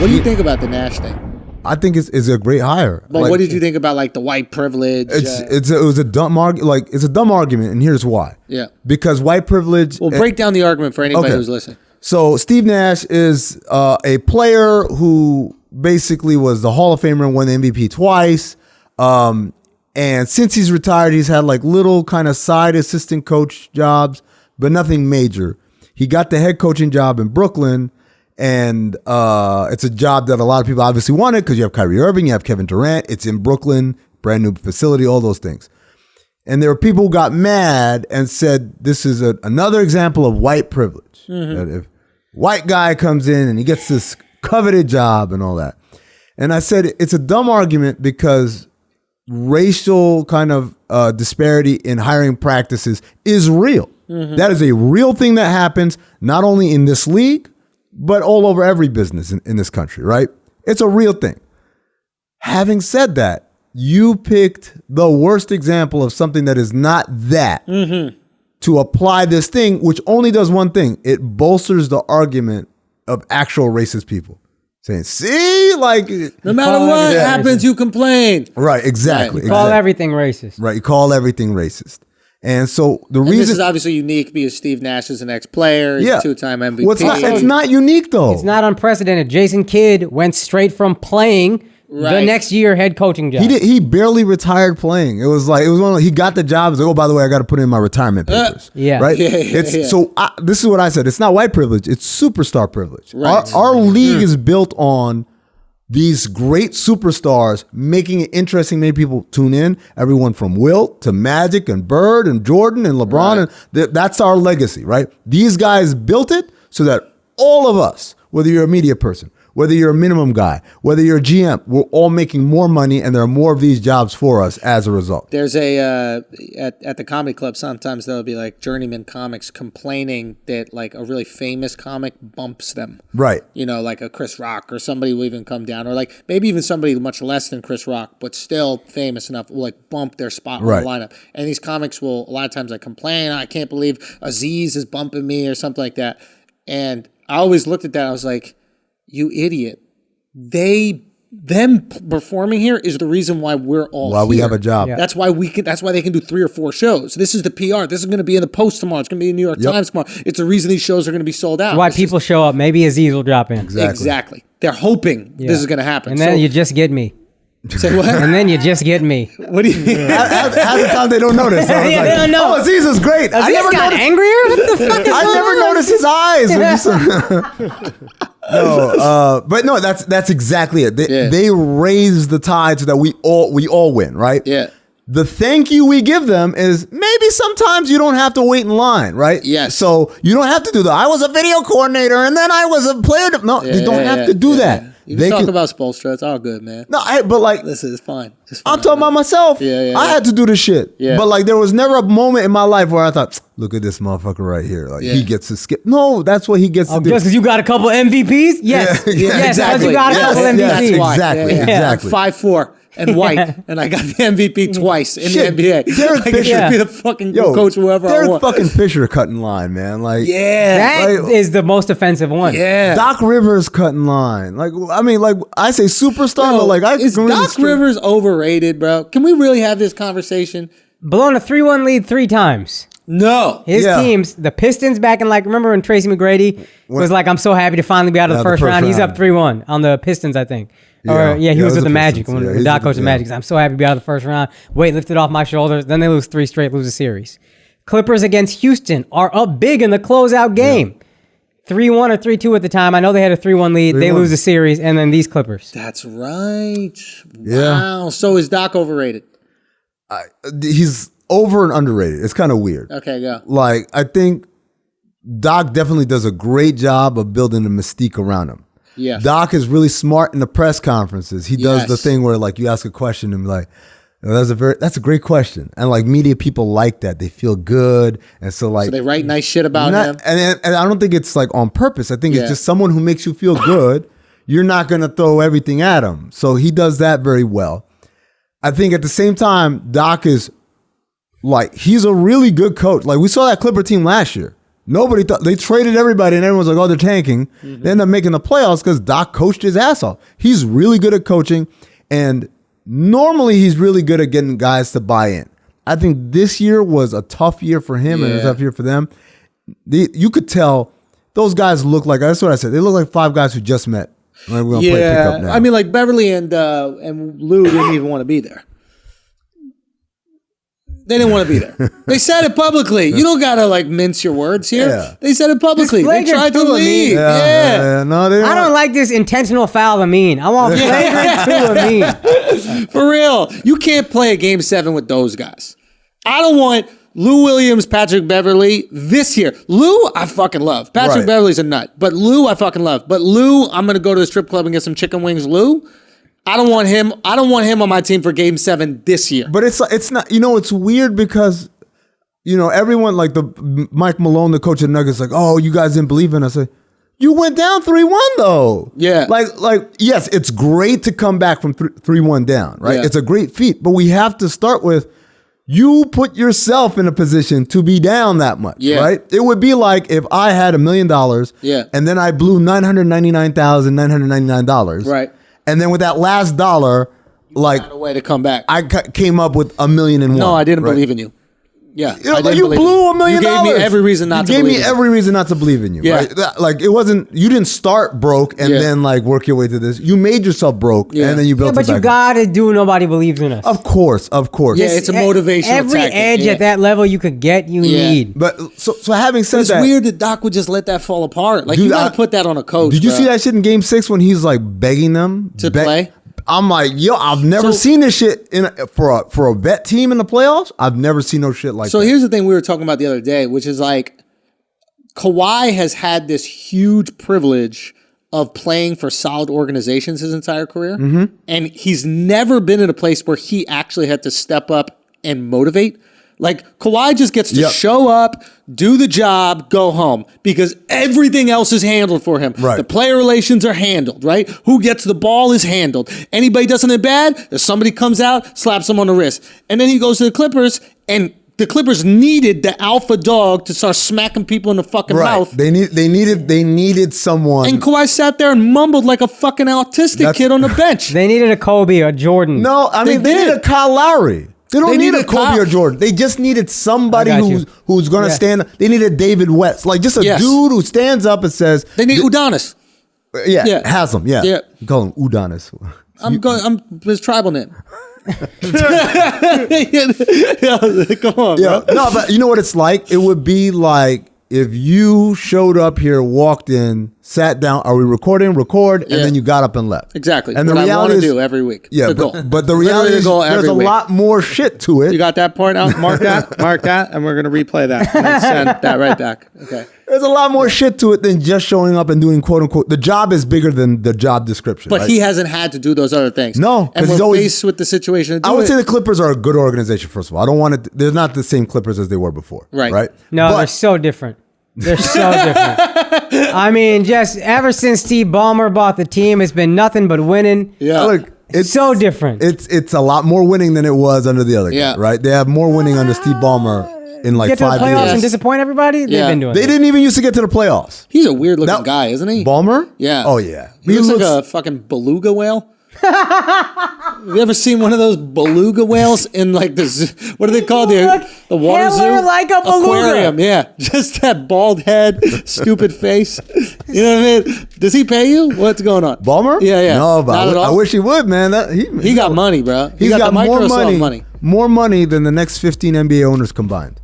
What do you think about the Nash thing? I think it's a great hire. But what did you think about like the white privilege? It was a dumb argument. It's a dumb argument, and here's why. Yeah. Because white privilege. Well, break down the argument for anybody who's listening. So Steve Nash is a player who basically was the Hall of Famer and won the MVP twice. And since he's retired, he's had like little kind of side assistant coach jobs, but nothing major. He got the head coaching job in Brooklyn. And it's a job that a lot of people obviously wanted because you have Kyrie Irving, you have Kevin Durant. It's in Brooklyn, brand new facility, all those things. And there were people who got mad and said, this is another example of white privilege. That if white guy comes in and he gets this coveted job and all that. And I said, it's a dumb argument because racial kind of disparity in hiring practices is real. That is a real thing that happens not only in this league, but all over every business in this country, right? It's a real thing. Having said that, you picked the worst example of something that is not that to apply this thing, which only does one thing. It bolsters the argument of actual racist people. Saying, see, like... No matter what happens, you complain. Right, exactly. You call everything racist. Right, you call everything racist. And so the reason... This is obviously unique because Steve Nash is an ex-player. He's a two-time MVP. Well, it's not unique, though. It's not unprecedented. Jason Kidd went straight from playing the next year head coaching job. He barely retired playing. It was one of, he got the job. It was like, oh, by the way, I got to put in my retirement papers. Right? So this is what I said. It's not white privilege. It's superstar privilege. Right. Our league is built on these great superstars making it interesting, many people tune in. Everyone from Wilt to Magic and Bert and Jordan and LeBron. And that's our legacy, right? These guys built it so that all of us, whether you're a media person, whether you're a minimum guy, whether you're a GM, we're all making more money and there are more of these jobs for us as a result. There's at the comedy club, sometimes there'll be like journeyman comics complaining that like a really famous comic bumps them. Right. You know, like a Chris Rock or somebody will even come down, or like maybe even somebody much less than Chris Rock, but still famous enough will like bump their spot in the lineup. And these comics will, a lot of times like complain, I can't believe Aziz is bumping me or something like that. And I always looked at that, I was like, you idiot. Them performing here is the reason why we're all here. We have a job. Yeah. That's why they can do 3 or 4 shows. This is the PR. This is going to be in the Post tomorrow. It's going to be in New York Times tomorrow. It's the reason these shows are going to be sold out. That's why people show up. Maybe Aziz will drop in. Exactly. They're hoping this is going to happen. And then you just get me. Say what? And then you just get me. What do you mean? Half the time they don't notice. So they don't know. Oh, Aziz is great. Aziz I never got angrier? What the fuck is I never noticed his eyes. But no, that's exactly it. They raise the tide so that we all win, right? Yeah. The thank you we give them is maybe sometimes you don't have to wait in line, right? Yes. So you don't have to do that. I was a video coordinator and then I was a player. No, you don't have to do that. You can talk about Spoelstra. It's all good, man. No, but like... Listen, it's fine. I'm talking about myself. I had to do the shit. Yeah. But like there was never a moment in my life where I thought, look at this motherfucker right here. Like he gets to skip. No, that's what he gets to do. Just because you got a couple MVPs? Yes. Yes, exactly. You got a couple MVPs. Exactly. 5'4". And white, and I got the MVP twice in the NBA. Derek Fisher should be the fucking coach, whoever I want. Derek fucking Fisher cutting line, man. Like, that is the most offensive one. Yeah, Doc Rivers cutting line. Like, I mean, like I say superstar, but like is Doc Rivers overrated, bro? Can we really have this conversation? Blown a 3-1 lead 3 times. No. His teams, the Pistons back in like, remember when Tracy McGrady was like, I'm so happy to finally be out of the first round. He's up 3-1 on the Pistons, I think. He was with the Magic when Doc coached the Magic. I'm so happy to be out of the first round. Weight lifted off my shoulders. Then they lose 3 straight, lose a series. Clippers against Houston are up big in the closeout game. 3-1 or 3-2 at the time. I know they had a 3-1 lead. 3-1. They lose the series, and then these Clippers. That's right. Wow. So is Doc overrated? He's over and underrated. It's kind of weird. Okay, go. Like, I think Doc definitely does a great job of building a mystique around him. Yeah. Doc is really smart in the press conferences. He does the thing where like you ask a question and be like, that's a great question. And like media people like that. They feel good. And so like, so they write nice shit about him. And I don't think it's like on purpose. I think it's just someone who makes you feel good. You're not going to throw everything at him. So he does that very well. I think at the same time, Doc is like, he's a really good coach. Like we saw that Clipper team last year. Nobody thought, they traded everybody and everyone's like, oh, they're tanking. They end up making the playoffs because Doc coached his ass off. He's really good at coaching, and normally he's really good at getting guys to buy in. I think this year was a tough year for him and a tough year for them. You could tell those guys look like, that's what I said, they look like 5 guys who just met. Like, we're gonna play pickup now. I mean, like Beverly and Lou didn't even want to be there. They didn't want to be there. They said it publicly. You don't gotta like mince your words here. Yeah. They said it publicly. They tried to leave. No, they I don't like this intentional foul of mean. I want flagrant 2 of mean. For real, you can't play a game 7 with those guys. I don't want Lou Williams, Patrick Beverly this year. Lou, I fucking love. Patrick Beverly's a nut, but Lou, I fucking love. But Lou, I'm gonna go to the strip club and get some chicken wings. Lou, I don't want him. I don't want him on my team for Game 7 this year. But it's not. You know, it's weird because, you know, everyone like the Mike Malone, the coach of the Nuggets, like, oh, you guys didn't believe in us. Like, you went down 3-1 though. Yeah. Like yes, it's great to come back from 3-1 down. Right. Yeah. It's a great feat, but we have to start with you put yourself in a position to be down that much. Yeah. Right. It would be like if I had $1 million. Yeah. And then I blew $999,999. Right. And then with that last dollar, like a way to come back, I came up with $1,000,001. No, I didn't believe in you. Yeah, you blew $1 million. You gave me every reason not to believe in you. You gave me every reason not to believe in you. Yeah. Right? Like it wasn't. You didn't start broke and then like work your way to this. You made yourself broke and then you built. But you gotta do. Nobody believes in us. Of course. Yeah, it's a motivational. Every tactic. edge at that level you could get, you need. But so having said that, it's weird that Doc would just let that fall apart. Like, dude, you gotta put that on a coach. Did you see that shit in Game 6 when he's like begging them to play? I'm like, yo, I've never seen this shit for a vet team in the playoffs. I've never seen no shit like that. So here's the thing we were talking about the other day, which is like Kawhi has had this huge privilege of playing for solid organizations his entire career. Mm-hmm. And he's never been in a place where he actually had to step up and motivate. Like Kawhi just gets to show up, do the job, go home because everything else is handled for him. Right. The player relations are handled, right? Who gets the ball is handled. Anybody does something bad, if somebody comes out, slaps him on the wrist. And then he goes to the Clippers and the Clippers needed the alpha dog to start smacking people in the fucking mouth. They needed someone. And Kawhi sat there and mumbled like a fucking autistic kid on the bench. They needed a Kobe or Jordan. No, I mean they needed a Kyle Lowry. They don't need a Kobe or Jordan. They just needed somebody who's going to stand. They needed David West, like just a dude who stands up and says. They need Udonis. Yeah, has him. Yeah, you call him Udonis. I'm his tribal name. Come on, bro. No, but you know what it's like? It would be like if you showed up here, walked in, sat down, are we recording? Record, and then you got up and left. Exactly. And what the reality I want to do every week. Yeah, but the reality is there's a lot more shit to it. You got that point out? Mark that, and we're going to replay that and then send that right back. Okay. There's a lot more shit to it than just showing up and doing quote unquote. The job is bigger than the job description. But he hasn't had to do those other things. No, and we're faced with the situation. I would say the Clippers are a good organization. First of all, I don't want it. They're not the same Clippers as they were before. Right. No, they're so different. They're so different. I mean, just ever since Steve Ballmer bought the team, it's been nothing but winning. Yeah, look, it's so different. It's a lot more winning than it was under the other guy. Right? They have more winning under Steve Ballmer. In like 5 years. Get to the playoffs and disappoint everybody? They've been doing They didn't even used to get to the playoffs. He's a weird looking guy, isn't he? Ballmer? Yeah. Oh, yeah. He looks like a fucking beluga whale. Have you ever seen one of those beluga whales in like the, what are they called? The water zoo? Like a beluga. Aquarium, yeah. Just that bald head, stupid face. You know what I mean? Does he pay you? What's going on? Ballmer? Yeah. No, but I wish he would, man. He got money, bro. He got the Microsoft money. More money than the next 15 NBA owners combined.